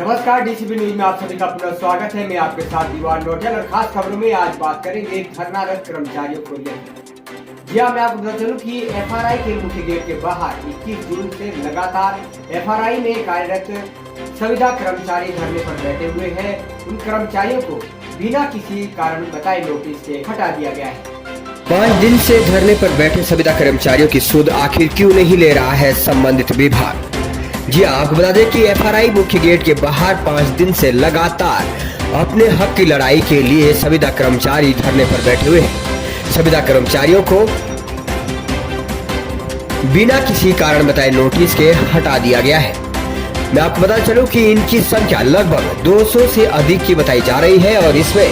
नमस्कार, DCP news में आप सभी का पुनः स्वागत है। मैं आपके साथ दीवान नोटियाल और खास खबरों में आज बात करेंगे धरनारत कर्मचारियों को लेकर। जी हाँ, मैं आपको बता चलूं कि एफआरआई के मुख्य गेट के बाहर 21 जून से लगातार एफआरआई में कार्यरत संविदा कर्मचारी धरने पर बैठे हुए हैं। उन कर्मचारियों को बिना किसी कारण बताए नोटिस से हटा दिया गया है। 5 दिन से धरने पर बैठे संविदा कर्मचारियों की सुध आखिर क्यों नहीं ले रहा है संबंधित विभाग। जी आपको बता दें कि एफआरआई मुख्य गेट के बाहर 5 दिन से लगातार अपने हक की लड़ाई के लिए संविदा कर्मचारी धरने पर बैठे हुए हैं। संविदा कर्मचारियों को बिना किसी कारण बताए नोटिस के हटा दिया गया है। मैं आपको बता चलूं कि इनकी संख्या लगभग 200 से अधिक की बताई जा रही है और इसमें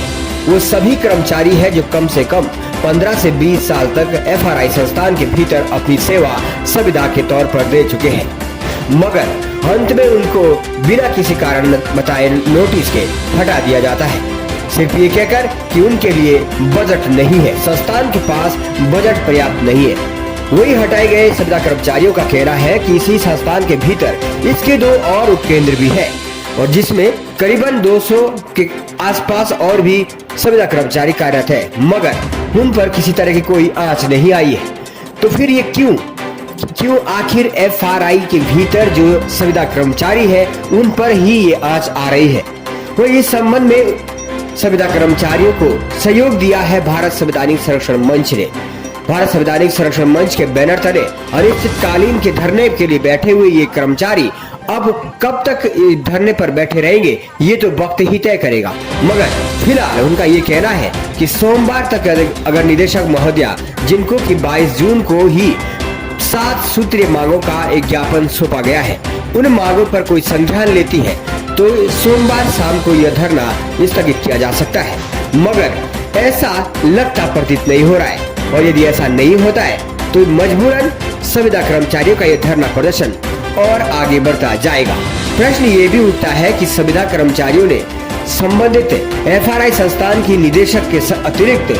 वो सभी कर्मचारी हैं जो कम से कम 15 से 20 साल तक एफआरआई संस्थान के भीतर अपनी सेवा संविदा के तौर पर दे चुके हैं, मगर अंत में उनको बिना किसी कारण बताए नोटिस के हटा दिया जाता है, सिर्फ ये कहकर कि उनके लिए बजट नहीं है, संस्थान के पास बजट पर्याप्त नहीं है। वही हटाए गए संविदा कर्मचारियों का कहना है कि इसी संस्थान के भीतर इसके 2 और उपकेंद्र भी है और जिसमें करीबन 200 के आसपास और भी संविदा कर्मचारी कार्यरत है, मगर उन पर किसी तरह की कोई आंच नहीं आई है। तो फिर ये क्यों आखिर एफआरआई के भीतर जो संविदा कर्मचारी है उन पर ही ये आंच आ रही है। वो इस संबंध में संविदा कर्मचारियों को सहयोग दिया है भारत संवैधानिक संरक्षण मंच ने। भारत संवैधानिक संरक्षण मंच के बैनर तले अनिश्चितकालीन के धरने के लिए बैठे हुए ये कर्मचारी अब कब तक धरने पर बैठे रहेंगे ये तो वक्त ही तय करेगा, मगर फिलहाल उनका ये कहना है कि सोमवार तक अगर निदेशक महोदया, जिनको कि 22 जून को ही 7 सूत्रीय मांगों का एक ज्ञापन सौंपा गया है, उन मांगों पर कोई संज्ञान लेती है तो सोमवार शाम को यह धरना स्थगित किया जा सकता है, मगर ऐसा लगता प्रतीत नहीं हो रहा है। और यदि ऐसा नहीं होता है तो मजबूरन संविदा कर्मचारियों का यह धरना प्रदर्शन और आगे बढ़ता जाएगा। प्रश्न ये भी उठता है कि संविदा कर्मचारियों ने संबंधित एफआरआई संस्थान की निदेशक के अतिरिक्त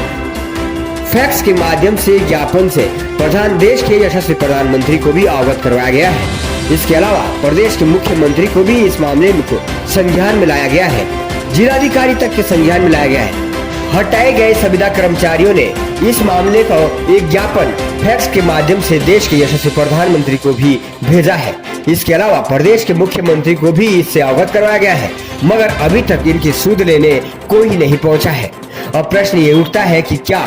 फैक्स के माध्यम से ज्ञापन से देश के यशस्वी प्रधानमंत्री को भी अवगत करवाया गया है। इसके अलावा प्रदेश के मुख्यमंत्री को भी इस मामले को संज्ञान में लाया गया है, जिलाधिकारी तक के संज्ञान में लाया गया है। हटाए गए संविदा कर्मचारियों ने इस मामले का एक ज्ञापन फैक्स के माध्यम से देश के यशस्वी प्रधानमंत्री को भी भेजा है। इसके अलावा प्रदेश के मुख्यमंत्री को भी इससे अवगत करवाया गया है, मगर अभी तक इनकी सुध लेने कोई नहीं पहुंचा है। अब प्रश्न ये उठता है कि क्या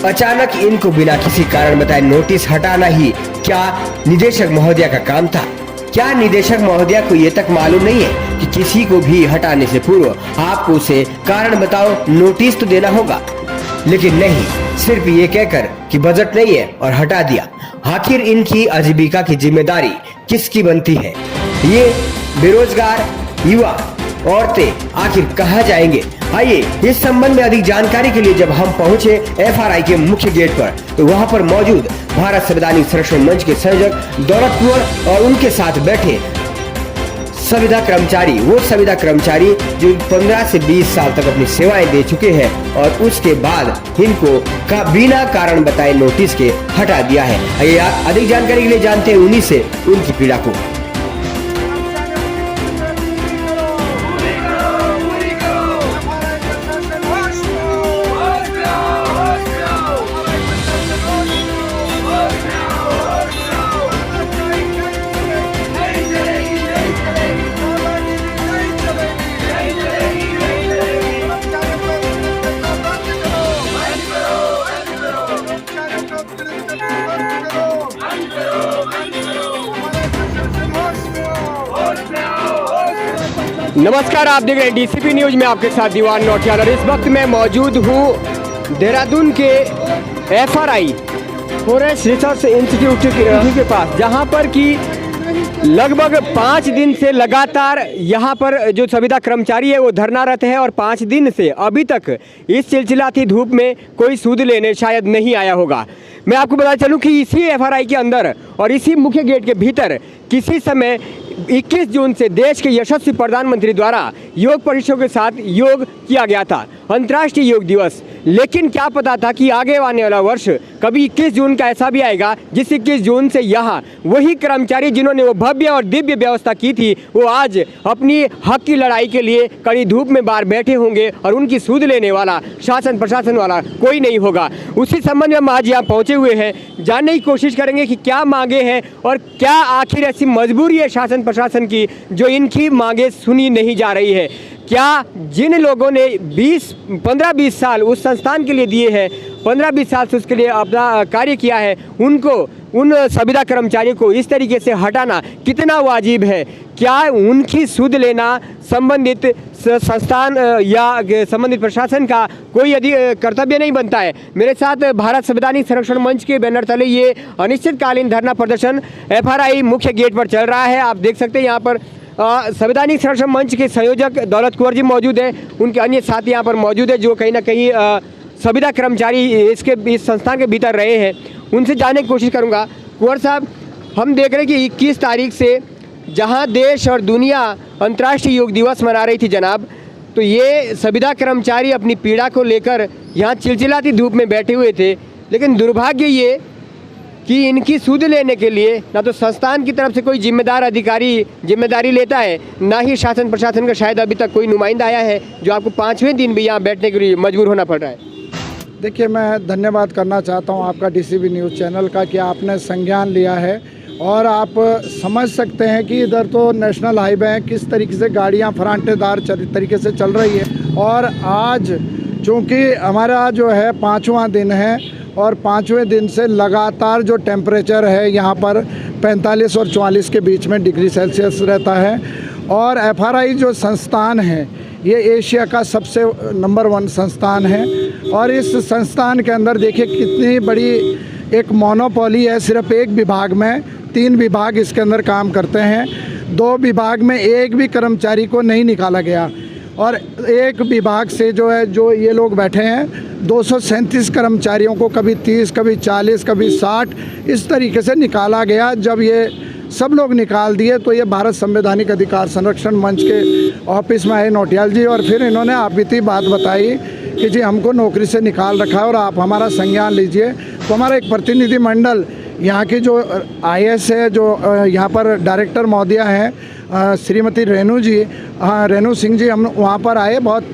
अचानक इनको बिना किसी कारण बताए नोटिस हटाना ही क्या निदेशक महोदया का काम था? क्या निदेशक महोदया को ये तक मालूम नहीं है कि किसी को भी हटाने से पूर्व आपको उसे कारण बताओ नोटिस तो देना होगा? लेकिन नहीं, सिर्फ ये कहकर कि बजट नहीं है और हटा दिया। आखिर इनकी आजीविका की जिम्मेदारी किसकी बनती है? ये बेरोजगार युवा औरतें आखिर कहाँ जाएंगे? आइए इस संबंध में अधिक जानकारी के लिए जब हम पहुंचे एफआरआई के मुख्य गेट पर, तो वहां पर मौजूद भारत संवैधानिक संरक्षण मंच के संयोजक दौलत कुंवर और उनके साथ बैठे संविदा कर्मचारी, वो संविदा कर्मचारी जो 15 से 20 साल तक अपनी सेवाएं दे चुके हैं और उसके बाद इनको बिना कारण बताए नोटिस के हटा दिया है। आइए अधिक जानकारी के लिए जानते हैं उन्हीं से उनकी पीड़ा को। नमस्कार, आप देख रहे हैं डीसीपी न्यूज में आपके साथ दीवान नोटियाल और इस वक्त मैं मौजूद हूँ देहरादून के एफआरआई फॉरेस्ट रिसर्च इंस्टीट्यूट के पास, जहाँ पर कि लगभग 5 दिन से लगातार यहाँ पर जो संविदा कर्मचारी है वो धरनारत है और 5 दिन से अभी तक इस चिलचिलाती धूप में कोई सूद लेने शायद नहीं आया होगा। मैं आपको बता चलूँ कि इसी एफआरआई के अंदर और इसी मुख्य गेट के भीतर किसी समय 21 जून से देश के यशस्वी प्रधानमंत्री द्वारा योग परीक्षकों के साथ योग किया गया था, अंतर्राष्ट्रीय योग दिवस। लेकिन क्या पता था कि आगे आने वाला वर्ष कभी 21 जून का ऐसा भी आएगा जिस 21 जून से यहाँ वही कर्मचारी जिन्होंने वो भव्य और दिव्य व्यवस्था की थी वो आज अपनी हक की लड़ाई के लिए कड़ी धूप में बाहर बैठे होंगे और उनकी सूद लेने वाला शासन प्रशासन वाला कोई नहीं होगा। उसी संबंध में हम आज यहाँ पहुँचे हुए हैं, जानने की कोशिश करेंगे कि क्या मांगे हैं और क्या आखिर ऐसी मजबूरी है शासन प्रशासन की जो इनकी मांगे सुनी नहीं जा रही है। क्या जिन लोगों ने 15-20 साल उस संस्थान के लिए दिए हैं, 15-20 साल से उसके लिए अपना कार्य किया है, उनको उन संविदा कर्मचारियों को इस तरीके से हटाना कितना वाजिब है? क्या उनकी सुध लेना संबंधित संस्थान या संबंधित प्रशासन का कोई कर्तव्य नहीं बनता है? मेरे साथ भारत संवैधानिक संरक्षण मंच के बैनर तले ये अनिश्चितकालीन धरना प्रदर्शन FRI मुख्य गेट पर चल रहा है। आप देख सकते हैं यहाँ पर संवैधानिक संरक्षण मंच के संयोजक दौलत कुंवर जी मौजूद है, उनके अन्य साथी यहाँ पर मौजूद है जो कहीं ना कहीं संविदा कर्मचारी इस संस्थान के भीतर रहे हैं। उनसे जानने की कोशिश करूँगा। कुंवर साहब, हम देख रहे हैं कि 21 तारीख से जहाँ देश और दुनिया अंतर्राष्ट्रीय योग दिवस मना रही थी जनाब, तो ये संविदा कर्मचारी अपनी पीड़ा को लेकर यहाँ चिलचिलाती धूप में बैठे हुए थे। लेकिन दुर्भाग्य ये कि इनकी सूद लेने के लिए ना तो संस्थान की तरफ से कोई जिम्मेदार अधिकारी जिम्मेदारी लेता है, ना ही शासन प्रशासन का शायद अभी तक कोई नुमाइंदा आया है जो आपको 5वें दिन भी यहाँ बैठने के लिए मजबूर होना पड़ रहा है। देखिए, मैं धन्यवाद करना चाहता हूँ आपका DCP न्यूज़ चैनल का कि आपने संज्ञान लिया है और आप समझ सकते हैं कि इधर तो नेशनल हाईवे है, किस तरीके से गाड़ियाँ फरांटेदार तरीके से चल रही है। और आज चूँकि हमारा जो है 5वां दिन है और 5वें दिन से लगातार जो टेम्परेचर है यहाँ पर 45 और 44 के बीच में डिग्री सेल्सियस रहता है। और FRI जो संस्थान है ये एशिया का सबसे नंबर 1 संस्थान है और इस संस्थान के अंदर देखिए कितनी बड़ी एक मोनोपोली है। सिर्फ एक विभाग में 3 विभाग इसके अंदर काम करते हैं, 2 विभाग में एक भी कर्मचारी को नहीं निकाला गया और एक विभाग से जो है जो ये लोग बैठे हैं 237 कर्मचारियों को कभी 30 कभी 40 कभी 60 इस तरीके से निकाला गया। जब ये सब लोग निकाल दिए तो ये भारत संवैधानिक अधिकार संरक्षण मंच के ऑफिस में आए नौटियाल जी और फिर इन्होंने आपबीती बात बताई कि जी हमको नौकरी से निकाल रखा है और आप हमारा संज्ञान लीजिए। तो हमारा एक प्रतिनिधिमंडल यहाँ की जो IAS है, जो यहाँ पर डायरेक्टर महोदया हैं श्रीमती रेणु जी, रेणु सिंह जी, हम वहाँ पर आए। बहुत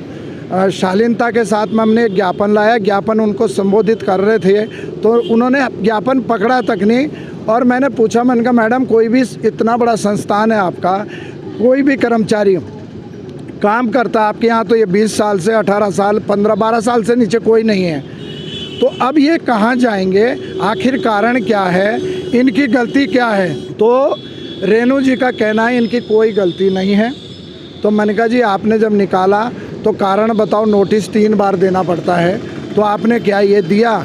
शालीनता के साथ में हमने एक ज्ञापन लाया, ज्ञापन उनको संबोधित कर रहे थे तो उन्होंने ज्ञापन पकड़ा तक नहीं और मैंने पूछा, मैंने कहा मैडम कोई भी इतना बड़ा संस्थान है आपका, कोई भी कर्मचारी काम करता है आपके यहाँ तो ये 20 साल से 18 साल 15-12 साल से नीचे कोई नहीं है, तो अब ये कहाँ जाएंगे? आखिर कारण क्या है, इनकी गलती क्या है? तो रेणु जी का कहना है इनकी कोई गलती नहीं है। तो मैंने कहा जी आपने जब निकाला तो कारण बताओ, नोटिस 3 बार देना पड़ता है तो आपने क्या ये दिया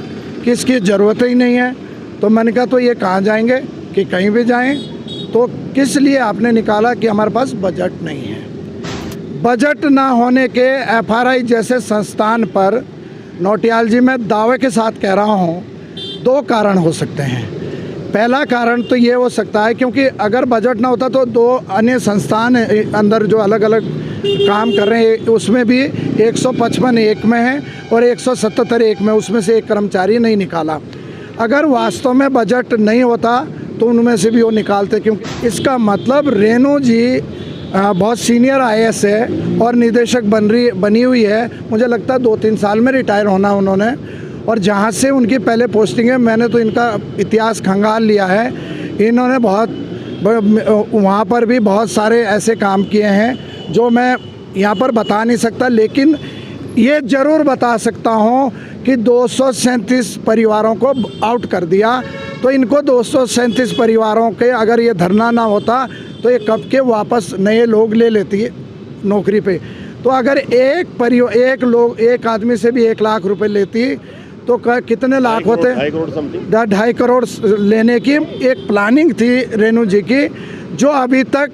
कि इसकी ज़रूरत ही नहीं है? तो मैंने कहा तो ये कहाँ जाएंगे कि कहीं भी जाएं? तो किस लिए आपने निकाला कि हमारे पास बजट नहीं है। बजट ना होने के FRI जैसे संस्थान पर नौटियाल जी मैं दावे के साथ कह रहा हूँ 2 कारण हो सकते हैं। पहला कारण तो ये हो सकता है क्योंकि अगर बजट ना होता तो 2 अन्य संस्थान अंदर जो अलग अलग काम कर रहे हैं उसमें भी 155 एक में है और 177 एक में, उसमें से एक कर्मचारी नहीं निकाला। अगर वास्तव में बजट नहीं होता तो उनमें से भी वो निकालते, क्योंकि इसका मतलब रेणु जी बहुत सीनियर IAS है और निदेशक बनी हुई है। मुझे लगता है 2-3 साल में रिटायर होना उन्होंने, और जहाँ से उनकी पहले पोस्टिंग है मैंने तो इनका इतिहास खंगाल लिया है। इन्होंने बहुत वहाँ पर भी बहुत सारे ऐसे काम किए हैं जो मैं यहाँ पर बता नहीं सकता, लेकिन ये ज़रूर बता सकता हूँ कि 237 परिवारों को आउट कर दिया। तो इनको 237 परिवारों के अगर ये धरना ना होता तो ये कब के वापस नए लोग ले लेती है नौकरी पे। तो अगर एक आदमी से भी 1 लाख रुपए लेती तो कितने लाख होते? 2.5 करोड़ लेने की एक प्लानिंग थी रेणु जी की, जो अभी तक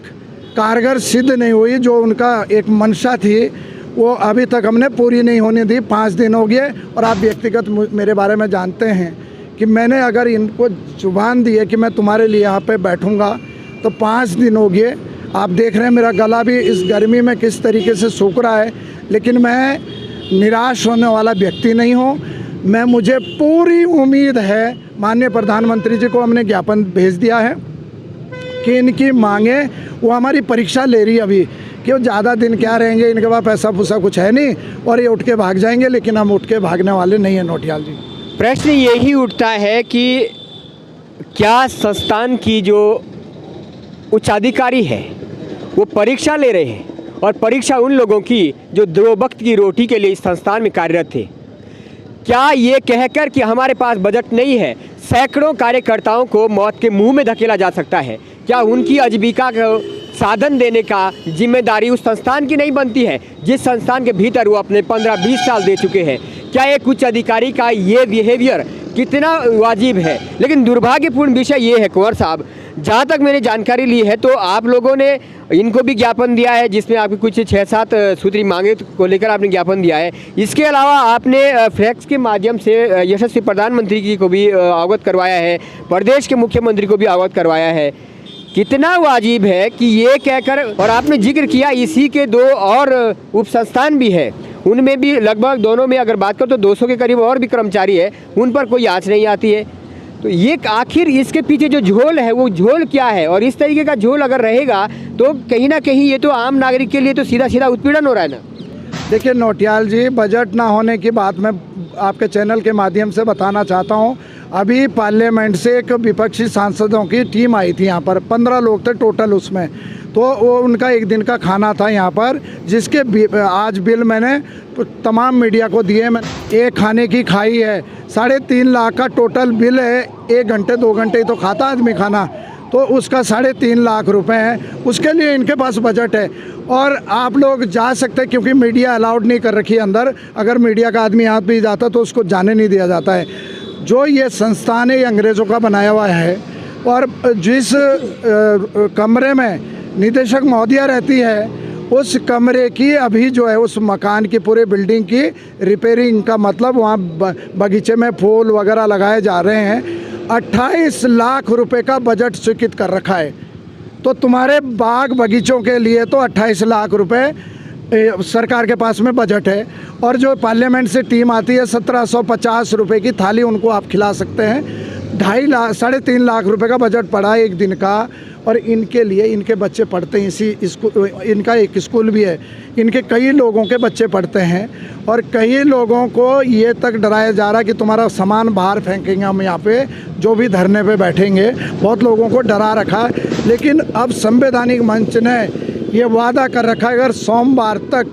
कारगर सिद्ध नहीं हुई। जो उनका एक मंशा थी वो अभी तक हमने पूरी नहीं होने दी। 5 दिन हो गए और आप व्यक्तिगत मेरे बारे में जानते हैं कि मैंने अगर इनको जुबान दी है कि मैं तुम्हारे लिए यहाँ पे बैठूँगा तो 5 दिन हो गए। आप देख रहे हैं मेरा गला भी इस गर्मी में किस तरीके से सूख रहा है, लेकिन मैं निराश होने वाला व्यक्ति नहीं हूँ। मुझे पूरी उम्मीद है, माननीय प्रधानमंत्री जी को हमने ज्ञापन भेज दिया है कि इनकी मांगे वो हमारी परीक्षा ले रही है अभी, कि वो ज़्यादा दिन क्या रहेंगे, इनके पास पैसा फूसा कुछ है नहीं और ये उठ के भाग जाएंगे, लेकिन हम उठ के भागने वाले नहीं हैं नौटियाल जी। प्रश्न यही उठता है कि क्या संस्थान की जो उच्चाधिकारी है वो परीक्षा ले रहे हैं, और परीक्षा उन लोगों की जो 2 वक्त की रोटी के लिए इस संस्थान में कार्यरत थे। क्या ये कहकर कि हमारे पास बजट नहीं है सैकड़ों कार्यकर्ताओं को मौत के मुंह में धकेला जा सकता है? क्या उनकी आजीविका को साधन देने का जिम्मेदारी उस संस्थान की नहीं बनती है जिस संस्थान के भीतर वो अपने 15-20 साल दे चुके हैं? क्या एक उच्च अधिकारी का ये बिहेवियर कितना वाजिब है? लेकिन दुर्भाग्यपूर्ण विषय ये है कुंवर साहब, जहाँ तक मैंने जानकारी ली है तो आप लोगों ने इनको भी ज्ञापन दिया है जिसमें आपकी कुछ 6-7 सूत्री मांगे को लेकर आपने ज्ञापन दिया है। इसके अलावा आपने फैक्स के माध्यम से यशस्वी प्रधानमंत्री जी को भी अवगत करवाया है, प्रदेश के मुख्यमंत्री को भी अवगत करवाया है। कितना वाजिब है कि ये कहकर, और आपने जिक्र किया इसी के 2 और उप संस्थान भी है, उनमें भी लगभग दोनों में अगर बात करो तो 200 के करीब और भी कर्मचारी है, उन पर कोई आँच नहीं आती है। तो ये आखिर इसके पीछे जो झोल है वो झोल क्या है? और इस तरीके का झोल अगर रहेगा तो कहीं ना कहीं ये तो आम नागरिक के लिए तो सीधा सीधा उत्पीड़न हो रहा है ना। देखिए नौटियाल जी, बजट ना होने की बात मैं आपके चैनल के माध्यम से बताना चाहता हूँ। अभी पार्लियामेंट से एक विपक्षी सांसदों की टीम आई थी यहाँ पर, 15 लोग थे टोटल उसमें, तो वो उनका एक दिन का खाना था यहाँ पर, जिसके आज बिल मैंने तमाम मीडिया को दिए। मैंने एक खाने की खाई है, 3.5 लाख का टोटल बिल है। 1 घंटे 2 घंटे ही तो खाता आदमी खाना, तो उसका 3.5 लाख रुपए है, उसके लिए इनके पास बजट है। और आप लोग जा सकते हैं क्योंकि मीडिया अलाउड नहीं कर रखी है अंदर, अगर मीडिया का आदमी हाथ भी जाता तो उसको जाने नहीं दिया जाता है। जो ये संस्थान है ये अंग्रेज़ों का बनाया हुआ है, और जिस कमरे में निदेशक महोदया रहती है उस कमरे की अभी जो है उस मकान की पूरे बिल्डिंग की रिपेयरिंग का, मतलब वहाँ बगीचे में फूल वगैरह लगाए जा रहे हैं। 28 लाख रुपए का बजट स्वीकृत कर रखा है, तो तुम्हारे बाग बगीचों के लिए तो 28 लाख रुपए सरकार के पास में बजट है। और जो पार्लियामेंट से टीम आती है 1750 रुपये की थाली उनको आप खिला सकते हैं। 3.5 लाख रुपए का बजट पड़ा है एक दिन का, और इनके लिए इनके बच्चे पढ़ते हैं इसी स्कूल, इनका एक स्कूल भी है, इनके कई लोगों के बच्चे पढ़ते हैं। और कई लोगों को ये तक डराया जा रहा है कि तुम्हारा सामान बाहर फेंकेंगे हम यहाँ पे, जो भी धरने पे बैठेंगे, बहुत लोगों को डरा रखा है। लेकिन अब संवैधानिक मंच ने ये वादा कर रखा है अगर सोमवार तक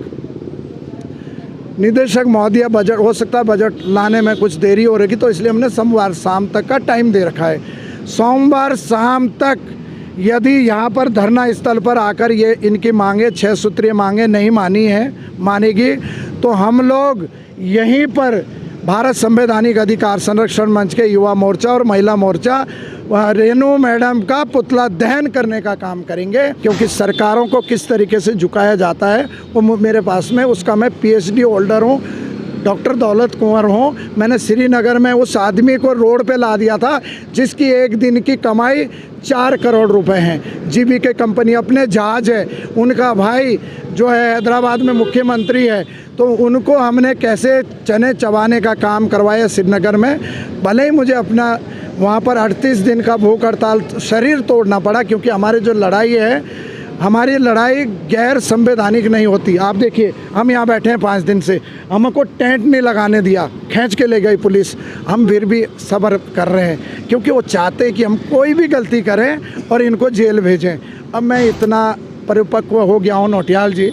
निदेशक महोदय बजट, हो सकता है बजट लाने में कुछ देरी हो रही, तो इसलिए हमने सोमवार शाम तक का टाइम दे रखा है। सोमवार शाम तक यदि यहाँ पर धरना स्थल पर आकर ये इनकी मांगे 6 सूत्रीय मांगे नहीं मानेगी तो हम लोग यहीं पर भारत संवैधानिक अधिकार संरक्षण मंच के युवा मोर्चा और महिला मोर्चा रेणु मैडम का पुतला दहन करने का काम करेंगे। क्योंकि सरकारों को किस तरीके से झुकाया जाता है वो मेरे पास में, उसका मैं PhD होल्डर हूँ, डॉक्टर दौलत कुंवर हूँ। मैंने श्रीनगर में उस आदमी को रोड पे ला दिया था जिसकी एक दिन की कमाई 4 करोड़ रुपए हैं। GBK कंपनी अपने जहाज है, उनका भाई जो है हैदराबाद में मुख्यमंत्री है, तो उनको हमने कैसे चने चबाने का काम करवाया श्रीनगर में। भले ही मुझे अपना वहाँ पर 38 दिन का भूख हड़ताल शरीर तोड़ना पड़ा, क्योंकि हमारी जो लड़ाई है, हमारी लड़ाई गैर संवैधानिक नहीं होती। आप देखिए हम यहाँ बैठे हैं 5 दिन से, हमको टेंट नहीं लगाने दिया, खींच के ले गई पुलिस। हम फिर भी सब्र कर रहे हैं क्योंकि वो चाहते हैं कि हम कोई भी गलती करें और इनको जेल भेजें। अब मैं इतना परिपक्व हो गया हूँ नौटियाल जी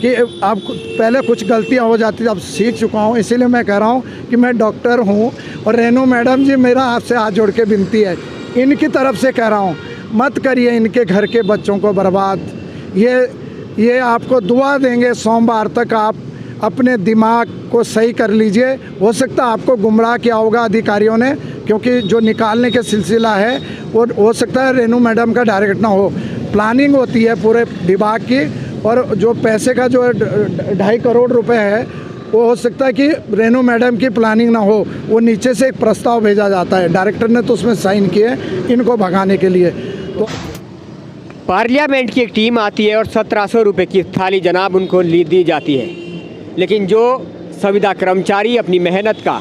कि अब पहले कुछ गलतियाँ हो जाती थी, अब सीख चुका हूँ। इसीलिए मैं कह रहा हूँ कि मैं डॉक्टर हूँ। और रेणु मैडम जी, मेरा आपसे हाथ जोड़ के विनती है, इनकी तरफ से कह रहा हूँ, मत करिए इनके घर के बच्चों को बर्बाद। ये आपको दुआ देंगे, सोमवार तक आप अपने दिमाग को सही कर लीजिए। हो सकता है आपको गुमराह किया होगा अधिकारियों ने, क्योंकि जो निकालने के सिलसिला है वो हो सकता है रेणु मैडम का डायरेक्ट ना हो, प्लानिंग होती है पूरे विभाग की। और जो पैसे का जो 2.5 करोड़ रुपए है वो हो सकता है कि रेणु मैडम की प्लानिंग ना हो, वो नीचे से एक प्रस्ताव भेजा जाता है, डायरेक्टर ने तो उसमें साइन किए इनको भगाने के लिए। तो पार्लियामेंट की एक टीम आती है और 1700 रुपये की थाली जनाब उनको दी जाती है, लेकिन जो संविदा कर्मचारी अपनी मेहनत का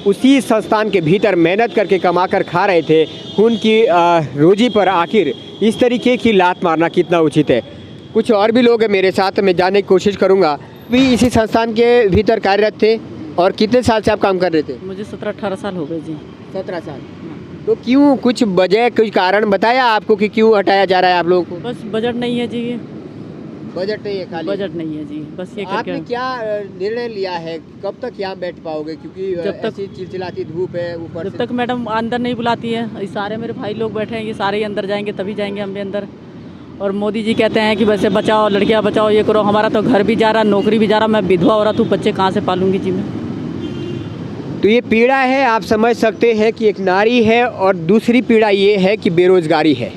उसी संस्थान के भीतर मेहनत करके कमा कर खा रहे थे, उनकी रोजी पर आखिर इस तरीके की लात मारना कितना उचित है। कुछ और भी लोग हैं मेरे साथ, मैं जानने की कोशिश करूँगा। भी इसी संस्थान के भीतर कार्यरत थे और कितने साल से आप काम कर रहे थे? मुझे 17-18 साल हो गए जी। 17 साल। तो क्यों, कुछ वजह, कुछ कारण बताया आपको कि क्यों हटाया जा रहा है आप लोगों को? बस बजट नहीं है जी। बजट नहीं है, खाली बजट नहीं है जी, बस ये आपने करके। क्या निर्णय लिया है, कब तक यहाँ बैठ पाओगे? क्योंकि जब तक- ऐसी चिलचिलाती धूप है ऊपर जब से। तक मैडम अंदर नहीं बुलाती है, ये सारे मेरे भाई लोग बैठे हैं, ये सारे ही अंदर जाएंगे तभी जाएंगे हम भी अंदर। और मोदी जी कहते हैं कि वैसे बचाओ, लड़कियां बचाओ, ये करो। हमारा तो घर भी जा रहा, नौकरी भी जा रहा, मैं विधवा औरत हूँ, बच्चे कहाँ से पालूंगी जी मैं। तो ये पीड़ा है, आप समझ सकते हैं कि एक नारी है, और दूसरी पीड़ा ये है कि बेरोजगारी है।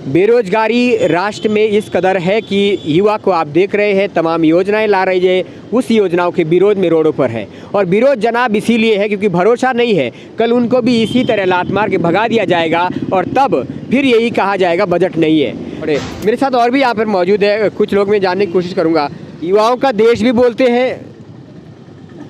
बेरोजगारी राष्ट्र में इस कदर है कि युवा को आप देख रहे हैं तमाम योजनाएं ला रही है, उस योजनाओं के विरोध में रोडों पर है। और विरोध जनाब इसीलिए है क्योंकि भरोसा नहीं है, कल उनको भी इसी तरह लात मार के भगा दिया जाएगा और तब फिर यही कहा जाएगा बजट नहीं है। और मेरे साथ और भी यहाँ पर मौजूद है, कुछ लोग मैं जानने की कोशिश करूँगा। युवाओं का देश भी बोलते हैं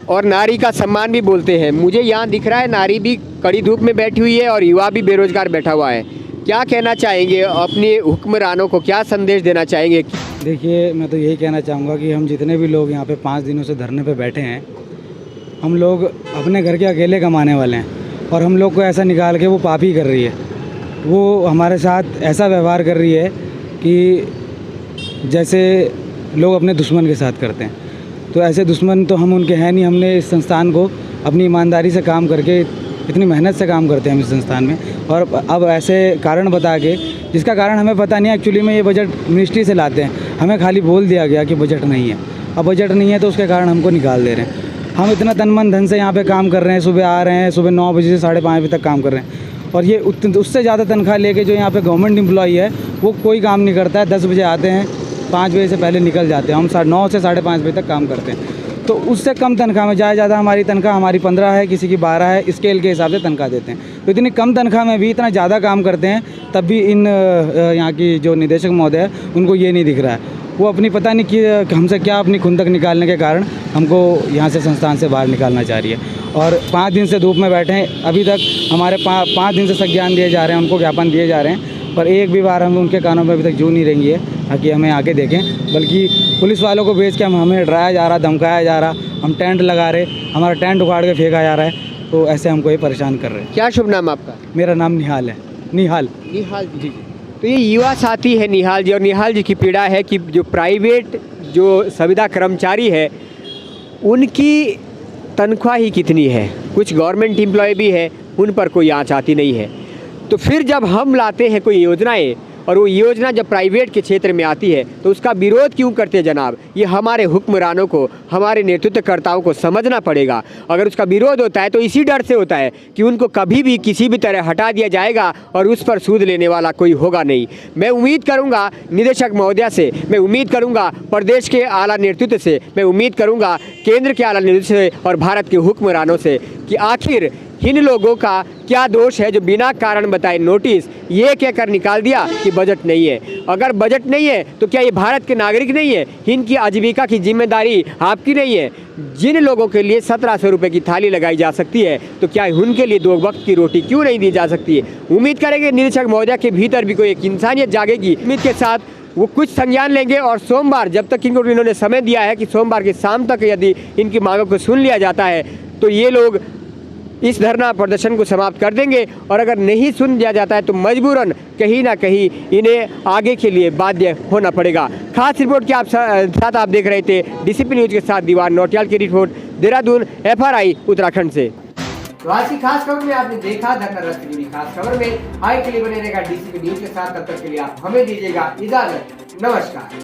और नारी का सम्मान भी बोलते हैं। मुझे यहाँ दिख रहा है नारी भी कड़ी धूप में बैठी हुई है और युवा भी बेरोजगार बैठा हुआ है। क्या कहना चाहेंगे अपने हुक्मरानों को, क्या संदेश देना चाहेंगे? देखिए, मैं तो यही कहना चाहूँगा कि हम जितने भी लोग यहाँ पे 5 दिनों से धरने पे बैठे हैं, हम लोग अपने घर के अकेले कमाने वाले हैं और हम लोग को ऐसा निकाल के वो पापी कर रही है। वो हमारे साथ ऐसा व्यवहार कर रही है कि जैसे लोग अपने दुश्मन के साथ करते हैं। तो ऐसे दुश्मन तो हम उनके हैं नहीं। हमने इस संस्थान को अपनी ईमानदारी से काम करके, इतनी मेहनत से काम करते हैं हम इस संस्थान में, और अब ऐसे कारण बता के, जिसका कारण हमें पता नहीं है। एक्चुअली में ये बजट मिनिस्ट्री से लाते हैं, हमें खाली बोल दिया गया कि बजट नहीं है। अब बजट नहीं है तो उसके कारण हमको निकाल दे रहे हैं। हम इतना तन मन धन से यहाँ पे काम कर रहे हैं, सुबह आ रहे हैं, सुबह 9 बजे से 5:30 बजे तक काम कर रहे हैं, और ये उससे ज़्यादा तनख्वाह लेके जो यहाँ पे गवर्नमेंट एम्प्लॉई है वो कोई काम नहीं करता है। 10 बजे आते हैं, 5 बजे से पहले निकल जाते हैं। हम 9 से 5:30 बजे तक काम करते हैं, तो उससे कम तनख्वाह में, ज़्यादा हमारी तनख्वाह, हमारी 15 है, किसी की 12 है, स्केल के हिसाब से तनख्वाह देते हैं। तो इतनी कम तनख्वाह में भी इतना ज़्यादा काम करते हैं, तब भी इन यहाँ की जो निदेशक महोदय है उनको ये नहीं दिख रहा है। वो अपनी पता नहीं कि हमसे क्या अपनी खुंदक निकालने के कारण हमको यहाँ से संस्थान से बाहर निकालना चाह रही है। और 5 दिन से धूप में बैठे हैं, अभी तक हमारे 5 दिन से संज्ञान दिए जा रहे हैं, उनको ज्ञापन दिए जा रहे हैं, पर एक भी बार हम उनके कानों में अभी तक जू नहीं रहेंगी है ताकि हमें आके देखें। बल्कि पुलिस वालों को भेज के हमें डराया जा रहा, धमकाया जा रहा, हम टेंट लगा रहे, हमारा टेंट उखाड़ के फेंका जा रहा है। तो ऐसे हमको ये परेशान कर रहे हैं। क्या शुभ नाम आपका? मेरा नाम निहाल है। निहाल जी। तो ये युवा साथी है निहाल जी, और निहाल जी की पीड़ा है कि जो प्राइवेट जो संविदा कर्मचारी है उनकी तनख्वाह ही कितनी है, कुछ गवर्नमेंट एम्प्लॉय भी है, उन पर कोई आँच आती नहीं है। तो फिर जब हम लाते हैं कोई योजनाएं और वो योजना जब प्राइवेट के क्षेत्र में आती है तो उसका विरोध क्यों करते हैं जनाब? ये हमारे हुक्मरानों को, हमारे नेतृत्वकर्ताओं को समझना पड़ेगा। अगर उसका विरोध होता है तो इसी डर से होता है कि उनको कभी भी किसी भी तरह हटा दिया जाएगा और उस पर सूद लेने वाला कोई होगा नहीं। मैं उम्मीद करूंगा निदेशक महोदया से, मैं उम्मीद करूंगा प्रदेश के आला नेतृत्व से, मैं उम्मीद करूंगा केंद्र के आला नेतृत्व से और भारत के हुक्मरानों से कि आखिर इन लोगों का क्या दोष है जो बिना कारण बताए नोटिस ये कहकर निकाल दिया कि बजट नहीं है। अगर बजट नहीं है तो क्या ये भारत के नागरिक नहीं है? इनकी आजीविका की जिम्मेदारी आपकी नहीं है? जिन लोगों के लिए 1700 रुपये की थाली लगाई जा सकती है तो क्या उनके लिए 2 वक्त की रोटी क्यों नहीं दी जा सकती है? उम्मीद करेंगे निदेशक महोदया के भीतर भी कोई एक इंसानियत जागेगी। उम्मीद के साथ वो कुछ संज्ञान लेंगे और सोमवार, जब तक इनको इन्होंने समय दिया है कि सोमवार की शाम तक यदि इनकी मांगों को सुन लिया जाता है तो ये लोग इस धरना प्रदर्शन को समाप्त कर देंगे, और अगर नहीं सुन दिया जाता है तो मजबूरन कहीं ना कहीं इन्हें आगे के लिए बाध्य होना पड़ेगा। खास रिपोर्ट के साथ आप देख रहे थे डीसीपी न्यूज के साथ दीवान नौटियाल की रिपोर्ट, देहरादून FRI उत्तराखंड से। तो आज की खास खबर में आपने देखा धरना रद्द से जुड़ी खास खबर में। आए के लिए बने रहेगा डीसीपी न्यूज के साथ, तब तक के लिए आप हमें दीजिएगा इजाजत। नमस्कार।